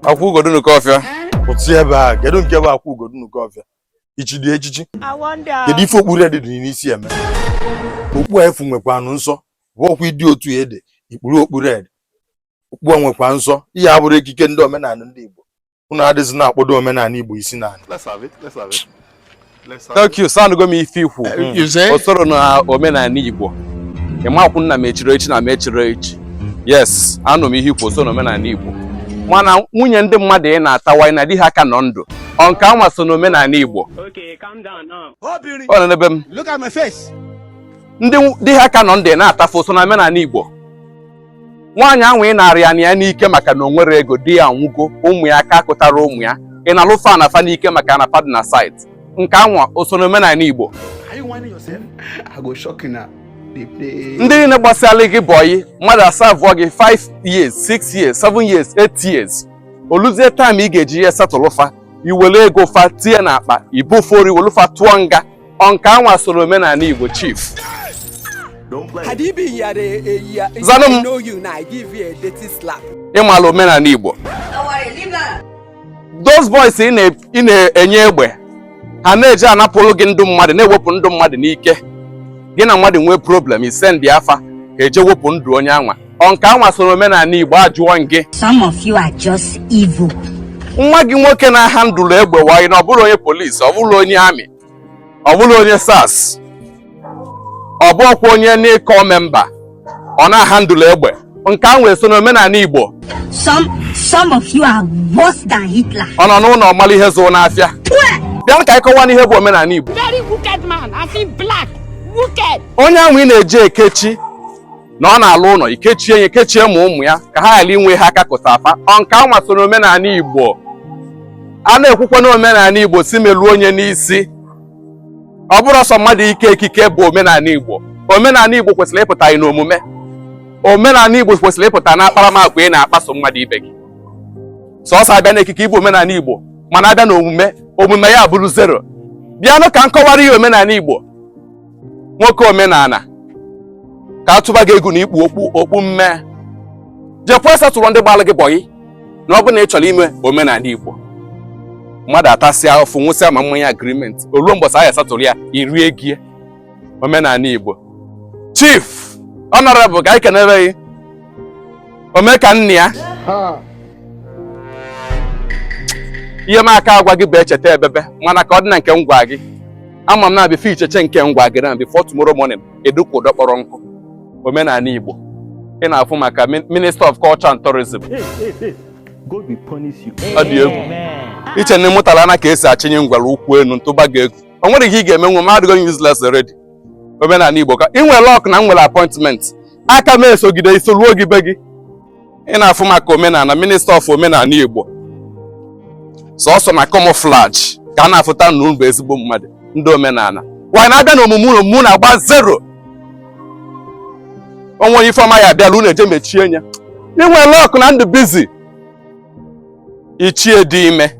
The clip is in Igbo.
Akwụ ugodu n'uko ọfịa. Otu ebe a, kedu nke bụ akwụ ugodu n'uko ọfịa? Ichidi echichi. Kedu ife okpuru ede dị n'isi eme? Okpu efu nwekwanụ nsọ, bụ okwu ịdị otu ede, ikpuru okpuru ede. Okpu nwekwa nsọ, ihe abụrụ ekike ndị omenala ndị Igbo. Unu adịghị na-akpọdo omenala Igbo isi n'ala. Let's have it. Thank you. Sound go me ififu. You say? Osoro na omenala Igbo. Ịmakwu nna mechiri echi na mechiri echi. Yes, anọ m ihe ikwu so na omenala Igbo. Mana nwunye ndị mmadụ ị na-atawa na di ha ka nọ ndụ. Ọ nke anwa so na omenala Igbo. Okay, calm down now. Ọ na-ebe m. Look at my face. Ndị di ha ka nọ ndụ na-atafụ so na omenala Igbo. Nwaanyị ahụ ị na-arị ya n'ike maka na o nwere ego di ya nwugo ụmụ ya ka akụtara ụmụ ya. Ị na-alụfa na fa n'ike maka na fa dị na site. Nke anwa o so na omenala Igbo. Are you whining yourself? I go shock you now. Ndị niile gbasara gị bọyị mmadụ asavụọ gị 5 years, 6 years, 7 years, 8 years. Oluzie time ị ga-eji ihe setụlụfa iwere ego fa tie n'akpa ibufori welufa tụọ nga. Ọ nke anwa so na omenala Igbo chief. Had he been here a year, Zanum. I know you now, I give you a dirty slap. Ịmala omenala Igbo. Those boys ị na-enye egbe ha na-eji anapụlụ gị ndụ mmadụ na-ewepụ ndụ mmadụ n'ike. Gị na mmadụ nwee problem isend afa ka eje wepụ ndụ onye anwa. Ọ nke anwa so na omenala Igbo ajụọ gị. Some of you are just evil. Nwa gị nwoke na-handụlụ egbe wayi na ọ bụrụ onye polisi, ọ bụrụ onye amị, ọ bụrụ onye SARS, ọ bụrụkwa onye n'ịkọ memba, ọ na-handụlụ egbe. Nke anwa so na omenala Igbo. Some of you are worse than Hitler. Ọ nọ n'ụlọ ọmala ihe zụrụ n'afịa. Bịa ka anyị kọwaa n'ihe bụ omenala Igbo. Very wicked man. I see black. Wicked. Onye ahụ ị na-eje ekechi na ọ na-alụ ụlọ ikechie ya ekechie ma ụmụ ya ka ha ghara inwe ha aka kụta afa. Ọ nke anwa so na omenala Igbo. A na-ekwukwa na omenala Igbo si meluo onye n'isi. Ọ bụrụ ọsọ mmadụ ike ekike bụ omenala Igbo. Omenala Igbo kwesịrị ịpụta anyị n'omume. Omenala Igbo kwesịrị ịpụta na akparamagwa ị na-akpaso mmadụ ibe gị. Sọọsọ abịa n'ekike ịbụ omenala Igbo mana abịa n'omume omume ya bụrụ zero. Bịanụ ka nkọwara ihe omenala Igbo. Nwoke omenala ka atụba gị egwu na ikpu okpu mme. Jepụ esatụrụ ndị gbalụ gị bọyị na ọ bụ na ị chọrọ ime omenala Igbo. Mmadụ atasịa ofu nwụsịa ma mmanya agreement. Oluo mbọsị ahụ esatụrụ ya irie gie omenala Igbo. Chief Honorable ka anyị kenere gị. Omeka nne ya. Ihe m aka agwa gị bụ echeta ebebe mana ka ọ dị na nke ngwa gị. Ama m na-abịa fi icheche nke ngwa gị na before tomorrow morning edukwu ụdọ kpọrọ nkụ. Omenala Igbo. Ị na-afụ maka Minister of Culture and Tourism. God will punish you. Ọ dị egwu. Iche na ịmụtala na ka esi achịnye ngwara ụkwụ enu ntụba gị egwu. O nwere ihe ị ga-eme nwe mmadụ go useless already. Omenala Igbo ka ị nwere lock na nwere appointment. Aka m esogide isoluo gị be gị. Ị na-afụ maka omenala Minister of Omenala Igbo. Sọọsọ na camouflage ka a na-afụta na unu bụ ezigbo mmadụ ndị omenala. Wanyị na-abịa na omume na-agba zero. Onwe ifeọma ya abịala unu eje mechie ya. Inwe lọk na ndụ bizi. Ichie dị ime.